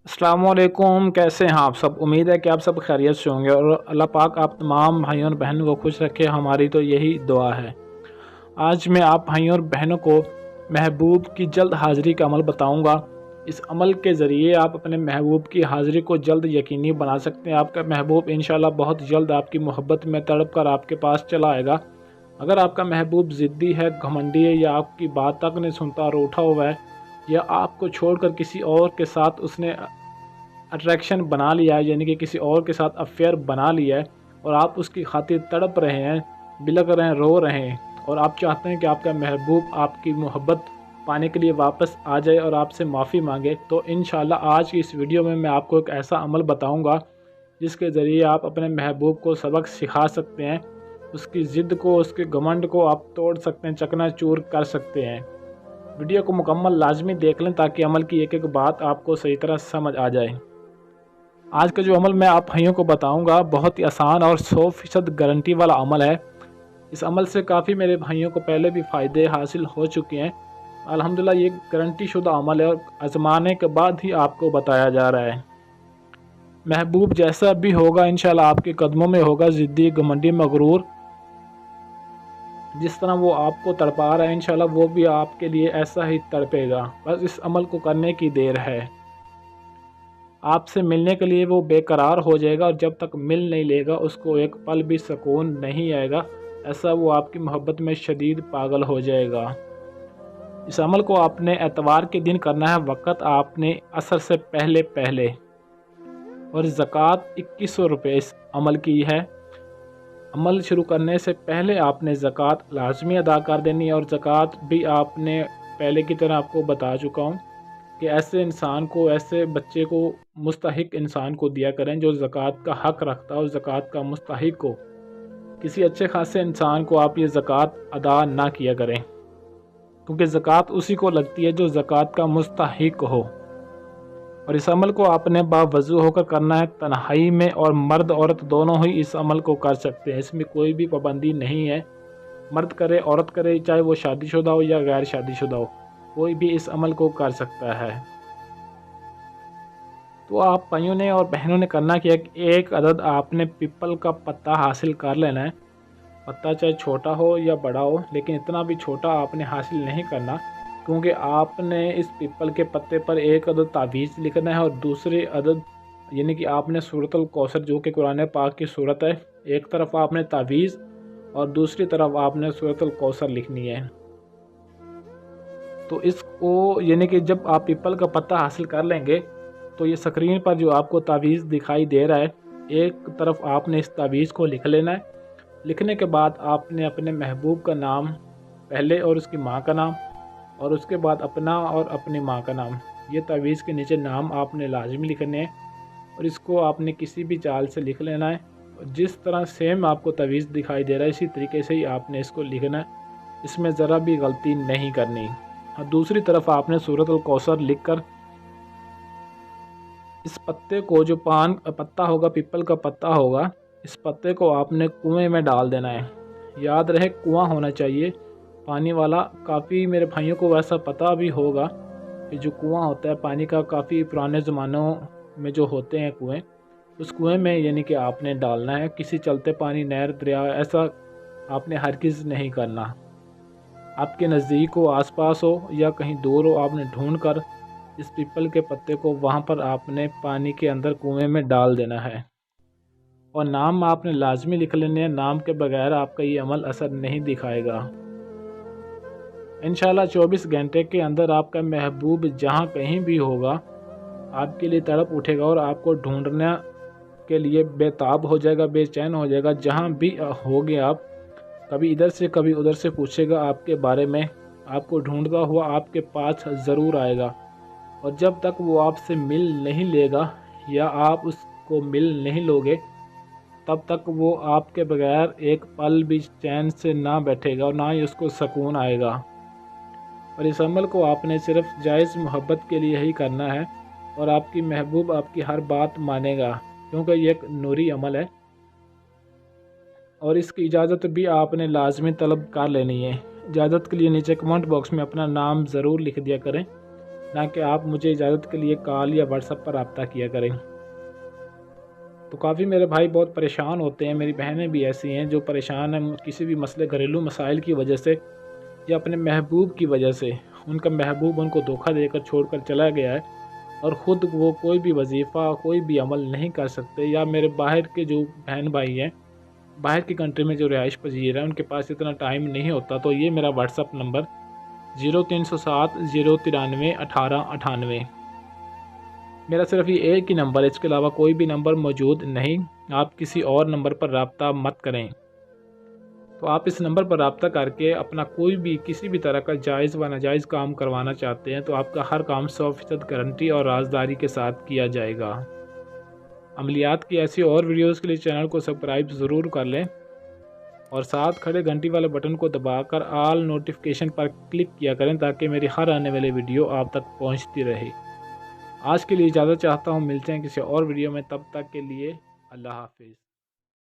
अस्सलाम वालेकुम। कैसे हैं आप सब? उम्मीद है कि आप सब खैरियत से होंगे और अल्लाह पाक आप तमाम भाइयों और बहनों को खुश रखे, हमारी तो यही दुआ है। आज मैं आप भाइयों और बहनों को महबूब की जल्द हाज़िरी का अमल बताऊंगा। इस अमल के ज़रिए आप अपने महबूब की हाज़िरी को जल्द यकीनी बना सकते हैं। आपका महबूब इंशाल्लाह बहुत जल्द आपकी मोहब्बत में तड़प कर आपके पास चला आएगा। अगर आपका महबूब ज़िद्दी है, घमंडी है, या आपकी बात तक नहीं सुनता और उठा हुआ है, या आपको छोड़कर किसी और के साथ उसने अट्रैक्शन बना लिया है, यानी कि किसी और के साथ अफेयर बना लिया है, और आप उसकी खातिर तड़प रहे हैं, बिलख रहे हैं, रो रहे हैं, और आप चाहते हैं कि आपका महबूब आपकी मोहब्बत पाने के लिए वापस आ जाए और आपसे माफ़ी मांगे, तो इंशाल्लाह आज की इस वीडियो में मैं आपको एक ऐसा अमल बताऊंगा जिसके ज़रिए आप अपने महबूब को सबक सिखा सकते हैं। उसकी ज़िद को, उसके घमंड को आप तोड़ सकते हैं, चकनाचूर कर सकते हैं। वीडियो को मुकम्मल लाजमी देख लें ताकि अमल की एक एक बात आपको सही तरह समझ आ जाए। आज का जो अमल मैं आप भाइयों को बताऊंगा बहुत ही आसान और 100% गारंटी वाला अमल है। इस अमल से काफ़ी मेरे भाइयों को पहले भी फ़ायदे हासिल हो चुके हैं। अल्हम्दुलिल्लाह ये गारंटी शुदा अमल है और आजमाने के बाद ही आपको बताया जा रहा है। महबूब जैसा भी होगा इंशाल्लाह आपके कदमों में होगा, ज़िद्दी, घमंडी, मगरूर। जिस तरह वो आपको तड़पा रहा है इंशाल्लाह वो भी आपके लिए ऐसा ही तड़पेगा। बस इस अमल को करने की देर है। आपसे मिलने के लिए वो बेकरार हो जाएगा और जब तक मिल नहीं लेगा उसको एक पल भी सुकून नहीं आएगा। ऐसा वो आपकी मोहब्बत में शदीद पागल हो जाएगा। इस अमल को आपने एतवार के दिन करना है। वक़्त आपने असर से पहले पहले, और ज़कात 2100 रुपये इस अमल की है। अमल शुरू करने से पहले आपने ज़कात लाजमी अदा कर देनी है, और ज़कात भी आपने पहले की तरह आपको बता चुका हूँ कि ऐसे इंसान को, ऐसे बच्चे को, मुस्तहिक इंसान को दिया करें जो ज़कात का हक़ रखता है और ज़कात का मुस्तहिक हो। किसी अच्छे खासे इंसान को आप ये ज़कात अदा ना किया करें, क्योंकि ज़कात उसी को लगती है जो ज़कात का मुस्तहिक हो। और इस अमल को आपने बावज़ू होकर करना है, तन्हाई में, और मर्द औरत दोनों ही इस अमल को कर सकते हैं। इसमें कोई भी पाबंदी नहीं है। मर्द करे, औरत करे, चाहे वो शादीशुदा हो या गैर शादीशुदा हो, कोई भी इस अमल को कर सकता है। तो आप भाइयों ने और बहनों ने करना क्या कि एक अदद आपने पीपल का पत्ता हासिल कर लेना है। पत्ता चाहे छोटा हो या बड़ा हो, लेकिन इतना भी छोटा आपने हासिल नहीं करना, क्योंकि आपने इस पीपल के पत्ते पर एक अदद तावीज़ लिखना है और दूसरे अदद यानी कि आपने सूरतुल कौसर, जो कि कुरान पाक की सूरत है, एक तरफ आपने तावीज़ और दूसरी तरफ आपने सूरतुल कौसर लिखनी है। तो इसको यानी कि जब आप पीपल का पत्ता हासिल कर लेंगे तो ये स्क्रीन पर जो आपको तावीज़ दिखाई दे रहा है, एक तरफ आपने इस तावीज़ को लिख लेना है। लिखने के बाद आपने अपने महबूब का नाम पहले, और उसकी माँ का नाम, और उसके बाद अपना और अपनी माँ का नाम, ये तावीज़ के नीचे नाम आपने लाजमी लिखने हैं, और इसको आपने किसी भी चाल से लिख लेना है। जिस तरह सेम आपको तावीज़ दिखाई दे रहा है इसी तरीके से ही आपने इसको लिखना है, इसमें ज़रा भी गलती नहीं करनी। और दूसरी तरफ आपने सूरतुल कौसर लिख कर इस पत्ते को, जो पान पत्ता होगा, पीपल का पत्ता होगा, इस पत्ते को आपने कुएं में डाल देना है। याद रहे कुआं होना चाहिए पानी वाला। काफ़ी मेरे भाइयों को वैसा पता भी होगा कि जो कुआं होता है पानी का, काफ़ी पुराने ज़मानों में जो होते हैं कुएं, उस कुएं में यानी कि आपने डालना है। किसी चलते पानी, नहर, दरिया, ऐसा आपने हरगिज़ नहीं करना। आपके नज़दीक हो, आसपास हो या कहीं दूर हो, आपने ढूंढ कर इस पीपल के पत्ते को वहाँ पर आपने पानी के अंदर कुएं में डाल देना है। और नाम आपने लाजमी लिख लेने हैं। नाम के बगैर आपका ये अमल असर नहीं दिखाएगा। इंशाल्लाह 24 घंटे के अंदर आपका महबूब जहाँ कहीं भी होगा आपके लिए तड़प उठेगा और आपको ढूंढने के लिए बेताब हो जाएगा, बेचैन हो जाएगा। जहाँ भी होगे आप, कभी इधर से कभी उधर से पूछेगा आपके बारे में, आपको ढूंढता हुआ आपके पास ज़रूर आएगा। और जब तक वो आपसे मिल नहीं लेगा या आप उसको मिल नहीं लोगे, तब तक वो आपके बगैर एक पल भी चैन से ना बैठेगा और ना ही उसको सुकून आएगा। और इस अमल को आपने सिर्फ जायज़ मोहब्बत के लिए ही करना है, और आपकी महबूब आपकी हर बात मानेगा, क्योंकि ये एक नूरी अमल है। और इसकी इजाज़त भी आपने लाजमी तलब कर लेनी है। इजाज़त के लिए नीचे कमेंट बॉक्स में अपना नाम ज़रूर लिख दिया करें। نہ کہ آپ مجھے اجازت کے لیے کال یا واٹس ایپ پر رابطہ کیا کریں۔ تو کافی میرے بھائی بہت پریشان ہوتے ہیں، میری بہنیں بھی ایسی ہیں جو پریشان ہیں کسی بھی مسئلے گھریلو مسائل کی وجہ سے یا اپنے محبوب کی وجہ سے۔ ان کا محبوب ان کو دھوکہ دے کر چھوڑ کر چلا گیا ہے اور خود وہ کوئی بھی وظیفہ کوئی بھی عمل نہیں کر سکتے، یا میرے باہر کے جو بہن بھائی ہیں باہر کی کنٹری میں جو رہائش پذیر ہیں ان کے پاس اتنا ٹائم نہیں ہوتا، تو یہ میرا واٹس ایپ نمبر 0307 093 1898 میرا صرف یہ ایک ہی نمبر ہے، اس کے علاوہ کوئی بھی نمبر موجود نہیں۔ آپ کسی اور نمبر پر رابطہ مت کریں۔ تو آپ اس نمبر پر رابطہ کر کے اپنا کوئی بھی کسی بھی طرح کا جائز و ناجائز کام کروانا چاہتے ہیں تو آپ کا ہر کام 100% گارنٹی اور رازداری کے ساتھ کیا جائے گا۔ عملیات کی ایسی اور ویڈیوز کے لیے چینل کو سبسکرائب ضرور کر لیں اور ساتھ کھڑے گھنٹی والے بٹن کو دبا کر آل نوٹیفیکیشن پر کلک کیا کریں تاکہ میری ہر آنے والی ویڈیو آپ تک پہنچتی رہے۔ آج کے لیے اجازت چاہتا ہوں، ملتے ہیں کسی اور ویڈیو میں، تب تک کے لیے اللہ حافظ۔